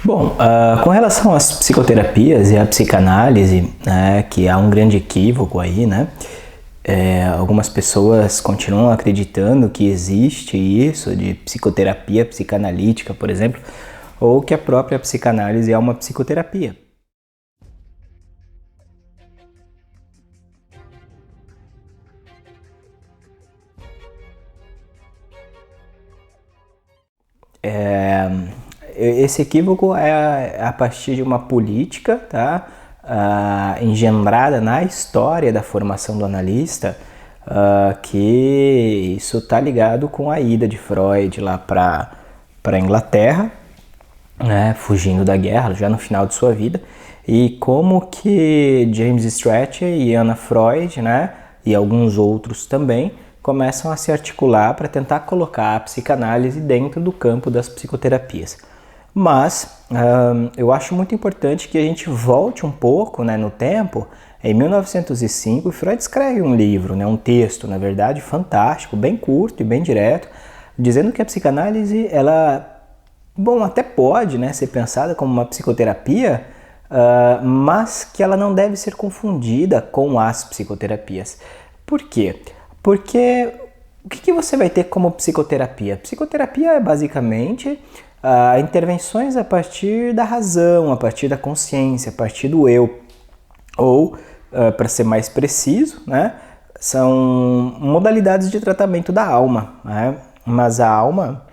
Bom, com relação às psicoterapias e à psicanálise, né, que há um grande equívoco aí, né? Algumas pessoas continuam acreditando que existe isso de psicoterapia psicanalítica, por exemplo, ou que a própria psicanálise é uma psicoterapia. Esse equívoco é a partir de uma política, tá? Engendrada na história da formação do analista, que isso está ligado com a ida de Freud lá para a Inglaterra, né, fugindo da guerra, já no final de sua vida, e como que James Strachey e Anna Freud, né, e alguns outros também, começam a se articular para tentar colocar a psicanálise dentro do campo das psicoterapias. Mas eu acho muito importante que a gente volte um pouco, né, no tempo. Em 1905, Freud escreve um livro, né, um texto, na verdade, fantástico, bem curto e bem direto, dizendo que a psicanálise, ela, bom, até pode, né, ser pensada como uma psicoterapia, mas que ela não deve ser confundida com as psicoterapias. Por quê? Porque o que você vai ter como psicoterapia? Psicoterapia é basicamente intervenções a partir da razão, a partir da consciência, a partir do eu. Ou, para ser mais preciso, né, são modalidades de tratamento da alma, né? Mas a alma,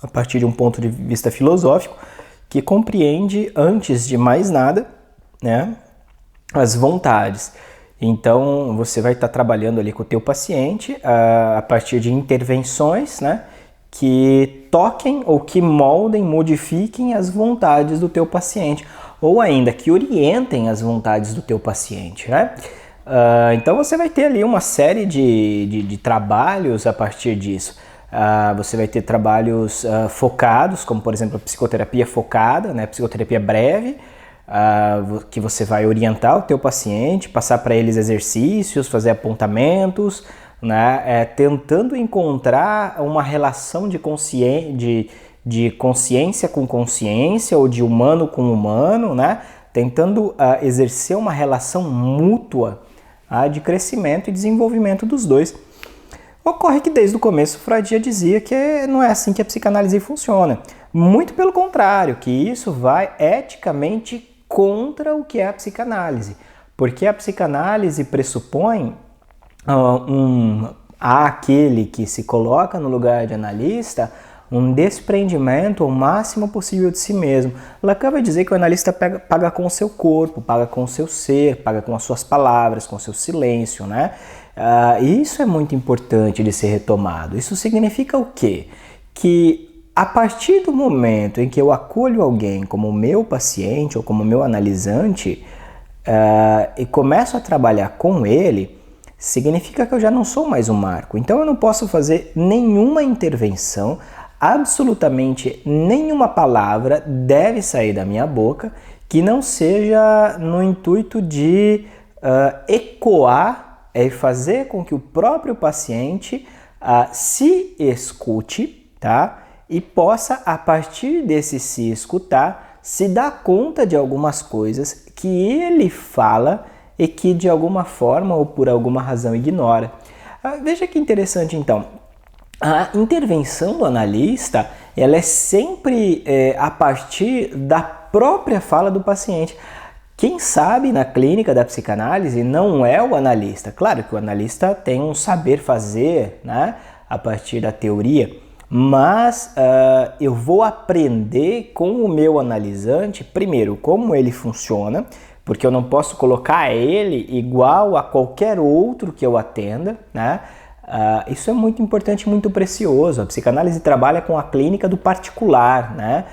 a partir de um ponto de vista filosófico, que compreende, antes de mais nada, né, as vontades. Então, você vai estar trabalhando ali com o teu paciente a partir de intervenções, né, que toquem ou que moldem, modifiquem as vontades do teu paciente, ou ainda que orientem as vontades do teu paciente, né? Então você vai ter ali uma série de trabalhos a partir disso. Você vai ter trabalhos focados, como por exemplo a psicoterapia focada, né? Psicoterapia breve, que você vai orientar o teu paciente, passar para eles exercícios, fazer apontamentos, né, tentando encontrar uma relação de consciência com consciência ou de humano com humano, né, tentando exercer uma relação mútua de crescimento e desenvolvimento dos dois. Ocorre que desde o começo Freud já dizia que não é assim que a psicanálise funciona. Muito pelo contrário, que isso vai eticamente contra o que é a psicanálise. Porque a psicanálise pressupõe aquele que se coloca no lugar de analista um desprendimento ao máximo possível de si mesmo. Lacan vai dizer que o analista paga com o seu corpo, paga com o seu ser, paga com as suas palavras, com o seu silêncio, né? Isso é muito importante de ser retomado. Isso significa o quê? Que a partir do momento em que eu acolho alguém como meu paciente ou como meu analisante e começo a trabalhar com ele, significa que eu já não sou mais um marco. Então eu não posso fazer nenhuma intervenção, absolutamente nenhuma palavra deve sair da minha boca que não seja no intuito de ecoar e fazer com que o próprio paciente se escute, tá? E possa, a partir desse se escutar, se dar conta de algumas coisas que ele fala e que de alguma forma ou por alguma razão ignora. Veja que interessante então, a intervenção do analista ela é sempre a partir da própria fala do paciente. Quem sabe na clínica da psicanálise não é o analista. Claro que o analista tem um saber fazer, né, a partir da teoria, mas eu vou aprender com o meu analisante, primeiro, como ele funciona, porque eu não posso colocar ele igual a qualquer outro que eu atenda, né? Isso é muito importante, muito precioso. A psicanálise trabalha com a clínica do particular, né?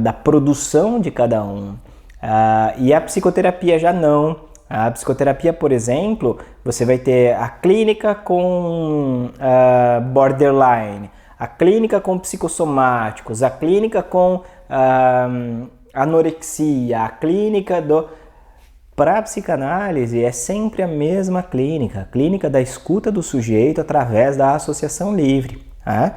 Da produção de cada um. E a psicoterapia já não. A psicoterapia, por exemplo, você vai ter a clínica com borderline, a clínica com psicossomáticos, a clínica com anorexia, a clínica do... Para a psicanálise é sempre a mesma clínica, a clínica da escuta do sujeito através da associação livre. Tá?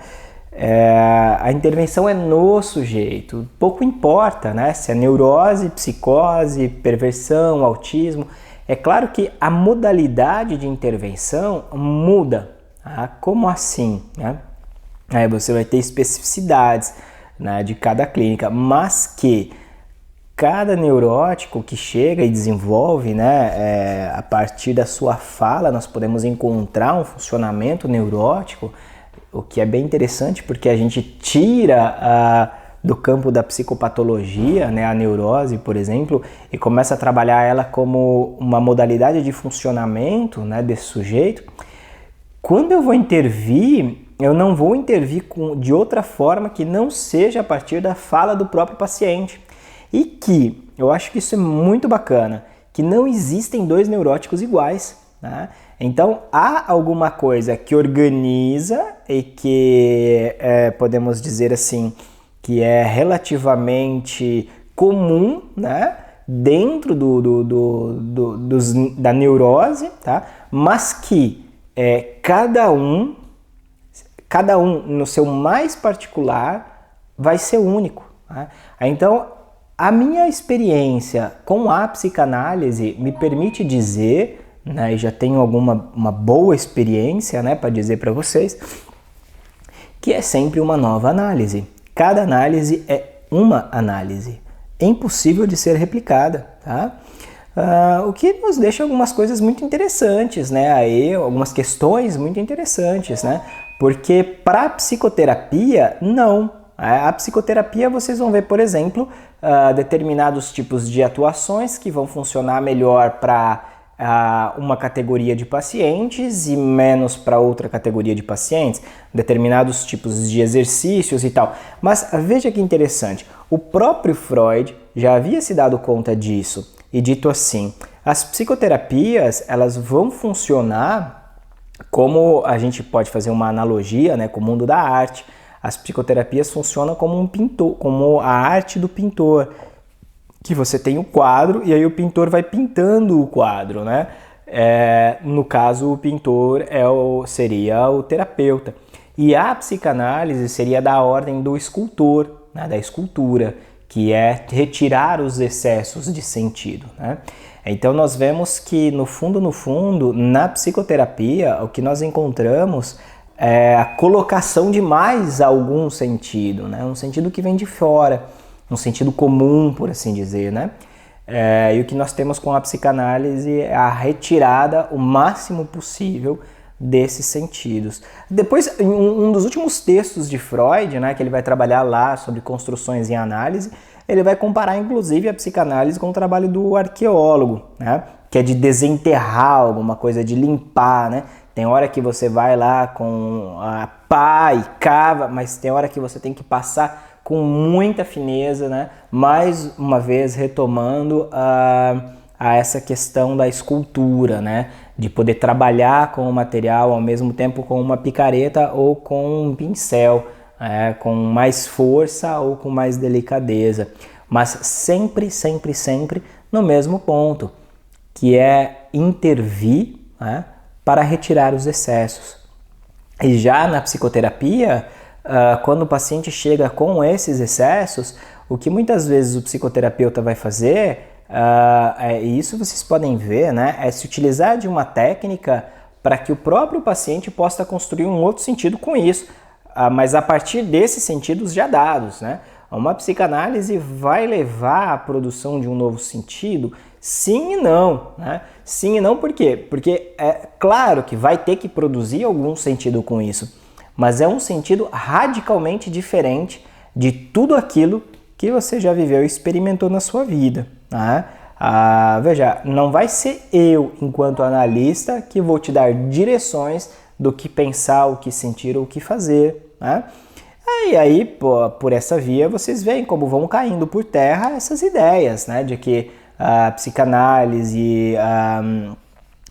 A intervenção é no sujeito. Pouco importa, né? Se é neurose, psicose, perversão, autismo. É claro que a modalidade de intervenção muda. Tá? Como assim? Né? Aí você vai ter especificidades, né, de cada clínica, mas que cada neurótico que chega e desenvolve, né, a partir da sua fala, nós podemos encontrar um funcionamento neurótico, o que é bem interessante porque a gente tira do campo da psicopatologia, né, a neurose, por exemplo, e começa a trabalhar ela como uma modalidade de funcionamento, né, desse sujeito. Quando eu vou intervir, eu não vou intervir de outra forma que não seja a partir da fala do próprio paciente. E que, eu acho que isso é muito bacana, que não existem dois neuróticos iguais. Né? Então, há alguma coisa que organiza e que, podemos dizer assim, que é relativamente comum, né? Dentro da neurose, tá? Mas que cada um no seu mais particular vai ser único. Tá? Então, a minha experiência com a psicanálise me permite dizer, né, e já tenho uma boa experiência, né, para dizer para vocês, que é sempre uma nova análise. Cada análise é uma análise, é impossível de ser replicada. Tá? O que nos deixa algumas coisas muito interessantes, né? Aí, algumas questões muito interessantes, né? Porque para a psicoterapia, não. A psicoterapia vocês vão ver, por exemplo, determinados tipos de atuações que vão funcionar melhor para uma categoria de pacientes e menos para outra categoria de pacientes, determinados tipos de exercícios e tal. Mas veja que interessante, o próprio Freud já havia se dado conta disso e dito assim, as psicoterapias elas vão funcionar como a gente pode fazer uma analogia, né, com o mundo da arte. As psicoterapias funcionam como um pintor, como a arte do pintor, que você tem o quadro e aí o pintor vai pintando o quadro, né? No caso, o pintor seria o terapeuta. E a psicanálise seria da ordem do escultor, né? Da escultura, que é retirar os excessos de sentido, né? Então nós vemos que no fundo, na psicoterapia, o que nós encontramos é a colocação de mais algum sentido, né? Um sentido que vem de fora, um sentido comum, por assim dizer, né? E o que nós temos com a psicanálise é a retirada o máximo possível desses sentidos. Depois, em um dos últimos textos de Freud, né, que ele vai trabalhar lá sobre construções em análise, ele vai comparar inclusive a psicanálise com o trabalho do arqueólogo, né, que é de desenterrar alguma coisa, de limpar, né? Tem hora que você vai lá com a pá e cava, mas tem hora que você tem que passar com muita fineza, né? Mais uma vez retomando a essa questão da escultura, né? De poder trabalhar com o material ao mesmo tempo com uma picareta ou com um pincel, com mais força ou com mais delicadeza, mas sempre no mesmo ponto, que é intervir, né, para retirar os excessos. E já na psicoterapia, quando o paciente chega com esses excessos, o que muitas vezes o psicoterapeuta vai fazer, e isso vocês podem ver, né, é se utilizar de uma técnica para que o próprio paciente possa construir um outro sentido com isso, mas a partir desses sentidos já dados, né? Uma psicanálise vai levar à produção de um novo sentido? Sim e não, né? Sim e não por quê? Porque é claro que vai ter que produzir algum sentido com isso, mas é um sentido radicalmente diferente de tudo aquilo que você já viveu e experimentou na sua vida, né? Veja, não vai ser eu, enquanto analista, que vou te dar direções do que pensar, o que sentir ou o que fazer, né? E aí, por essa via, vocês veem como vão caindo por terra essas ideias, né? De que a psicanálise, a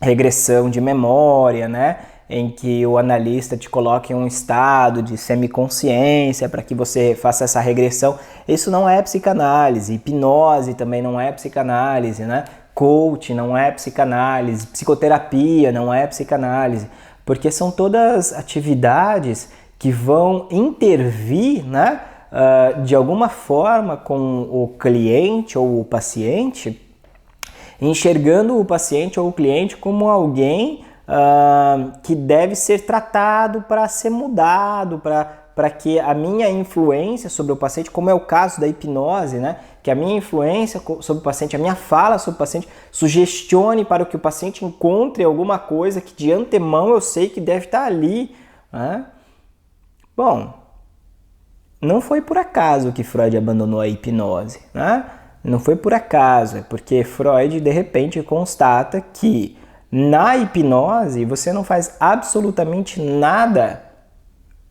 regressão de memória, né? Em que o analista te coloca em um estado de semiconsciência para que você faça essa regressão. Isso não é psicanálise. Hipnose também não é psicanálise, né? Coach não é psicanálise. Psicoterapia não é psicanálise. Porque são todas atividades que vão intervir, né, de alguma forma com o cliente ou o paciente, enxergando o paciente ou o cliente como alguém que deve ser tratado para ser mudado, para que a minha influência sobre o paciente, como é o caso da hipnose, né? Que a minha influência sobre o paciente, a minha fala sobre o paciente, sugestione para que o paciente encontre alguma coisa que de antemão eu sei que deve estar ali. Né? Bom, não foi por acaso que Freud abandonou a hipnose. Né? Não foi por acaso, é porque Freud de repente constata que na hipnose você não faz absolutamente nada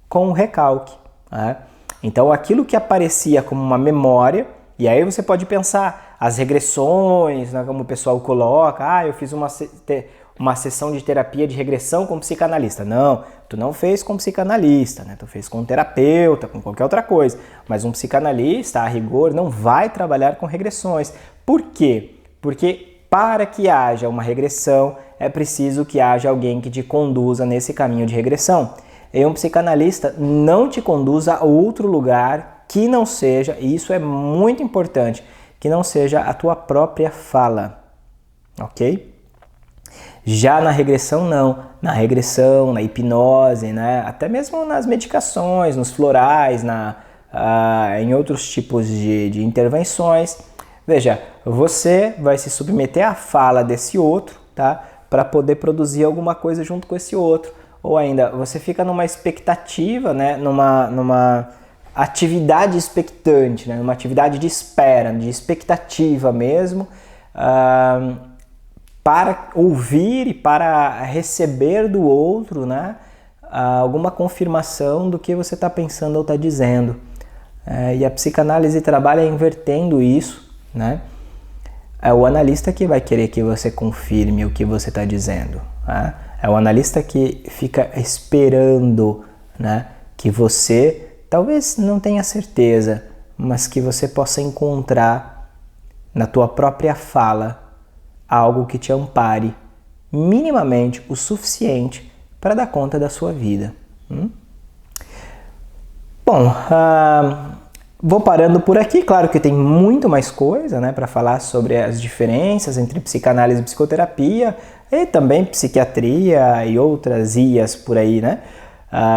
com o recalque. Né? Então aquilo que aparecia como uma memória, e aí você pode pensar as regressões, né, como o pessoal coloca, eu fiz uma sessão de terapia de regressão com psicanalista. Não, tu não fez com psicanalista, né? Tu fez com terapeuta, com qualquer outra coisa. Mas um psicanalista, a rigor, não vai trabalhar com regressões. Por quê? Porque para que haja uma regressão, é preciso que haja alguém que te conduza nesse caminho de regressão. E um psicanalista não te conduz a outro lugar que não seja, e isso é muito importante, que não seja a tua própria fala, ok? Já na regressão não, na regressão, na hipnose, né? Até mesmo nas medicações, nos florais, em outros tipos de intervenções. Veja, você vai se submeter à fala desse outro, tá? Para poder produzir alguma coisa junto com esse outro. Ou ainda, você fica numa expectativa, né? numa atividade expectante, né? Numa atividade de espera, de expectativa mesmo, para ouvir e para receber do outro, né? Alguma confirmação do que você está pensando ou está dizendo. E a psicanálise trabalha invertendo isso, né? É o analista que vai querer que você confirme o que você está dizendo. Né? É o analista que fica esperando, né, que você talvez não tenha certeza, mas que você possa encontrar na tua própria fala algo que te ampare minimamente o suficiente para dar conta da sua vida. Bom, vou parando por aqui. Claro que tem muito mais coisa, né, para falar sobre as diferenças entre psicanálise e psicoterapia e também psiquiatria e outras IAs por aí, né,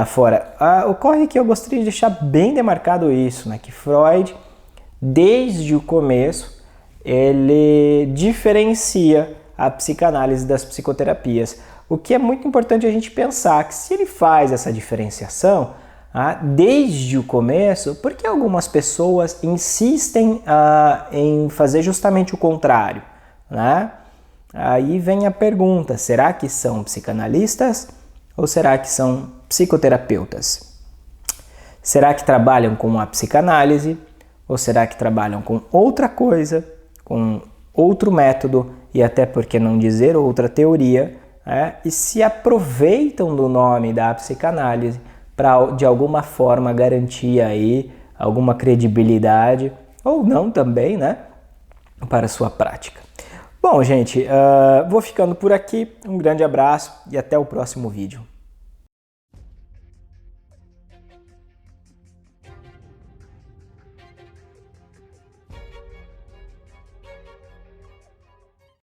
fora. Ocorre que eu gostaria de deixar bem demarcado isso, né, que Freud, desde o começo, ele diferencia a psicanálise das psicoterapias. O que é muito importante a gente pensar que se ele faz essa diferenciação desde o começo, por que algumas pessoas insistem em fazer justamente o contrário? Né? Aí vem a pergunta, será que são psicanalistas ou será que são psicoterapeutas? Será que trabalham com a psicanálise ou será que trabalham com outra coisa, com outro método e até por que não dizer outra teoria, e se aproveitam do nome da psicanálise para de alguma forma garantir aí alguma credibilidade ou não também, né, para a sua prática. Bom, gente, vou ficando por aqui. Um grande abraço e até o próximo vídeo.